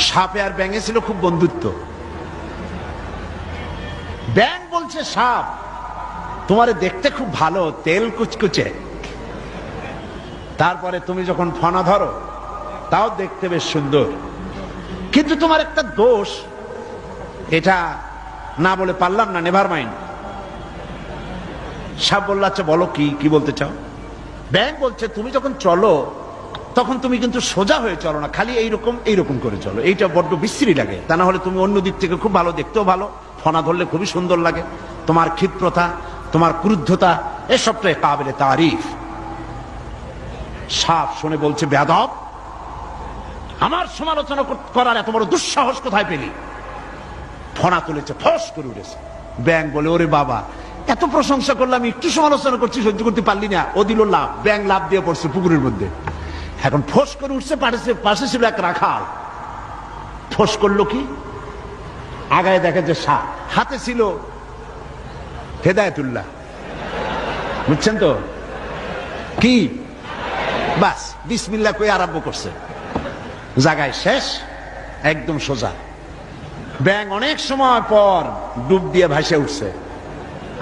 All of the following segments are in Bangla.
সাপে আর ব্যাঙে ছিল খুব বন্ধুত্ব। ব্যাঙ বলছে সাপ, তোমারে দেখতে খুব ভালো, তেল কুচকুচে, তারপরে তুমি যখন ফনা ধরো তাও দেখতে বেশ সুন্দর, কিন্তু তোমার একটা দোষ, এটা না বলে পারলাম না, নেভার মাইন্ড। সাপ বলল আচ্ছা বলো, কি বলতে চাও? ব্যাঙ বলছে তুমি যখন চলো তখন তুমি কিন্তু সোজা হয়ে চলো না, খালি এইরকম করে চলো, এইটা বড্ড বিশ্রী লাগে। তা না হলে তুমি অন্য দিক থেকে খুব ভালো, দেখতেও ভালো, ফনা ধরলে খুবই সুন্দর লাগে। তোমার ক্ষিপ্রতা, তোমার ক্রুদ্ধতা, এসবটাই কাবিলে তারিফ। সাপ শুনে বলছে বেয়াদব, আমার সমালোচনা করার এত বড় দুঃসাহস কোথায় পেলি? ফনা তুলেছে, ফস করে উঠেছে। ব্যাঙ বলে ওরে বাবা, এত প্রশংসা করলাম, একটু সমালোচনা করছি, সহ্য করতে পারলি না। ও দিল লাভ, ব্যাঙ লাভ দিয়ে পড়ছে পুকুরের মধ্যে। এখন ফোস করে উঠছে, পাশে ছিল এক রাখাল। ফোস করলো কি, আগায় দেখে যে সাপ, হাতে ছিল হেদায়েতুল্লাহ, বুঝছেন তো কি? বাস বিসমিল্লাহ কই আরম্ভ করছে, জায়গায় শেষ, একদম সোজা। ব্যাঙ অনেক সময় পর ডুব দিয়ে ভাসে উঠছে,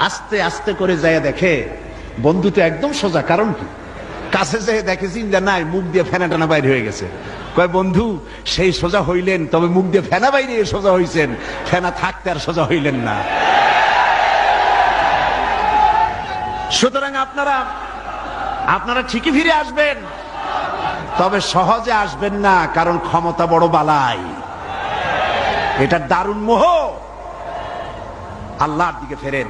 আস্তে আস্তে করে যায় দেখে বন্ধু তো একদম সোজা। কারণ কি? কাছে যেয়ে দেখে চিন্তা নাই, মুখ দিয়ে ফেনা টানা বাইরে হয়ে গেছে। কয় বন্ধু সেই সোজা হইলেন, তবে মুখ দিয়ে ফেনা বাইরে সোজা হইছেন, ফেনা থাকতে আর সোজা হইলেন না। সুতরাং আপনারা ঠিকই ফিরে আসবেন, তবে সহজে আসবেন না, কারণ ক্ষমতা বড় বালাই, এটা দারুণ মোহ। আল্লাহর দিকে ফেরেন।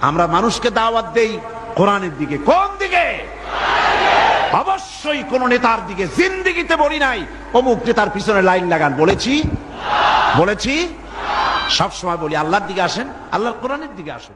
আমরা মানুষকে দাওয়াত দেই কোরআনের দিকে। কোন দিকে? অবশ্যই কোন নেতার দিকে। জিন্দেগিতে বলি নাই অমুক নেতার পিছনে লাইন লাগান, বলেছি? সবসময় বলি আল্লাহর দিকে আসেন, আল্লাহর কোরআনের দিকে আসেন।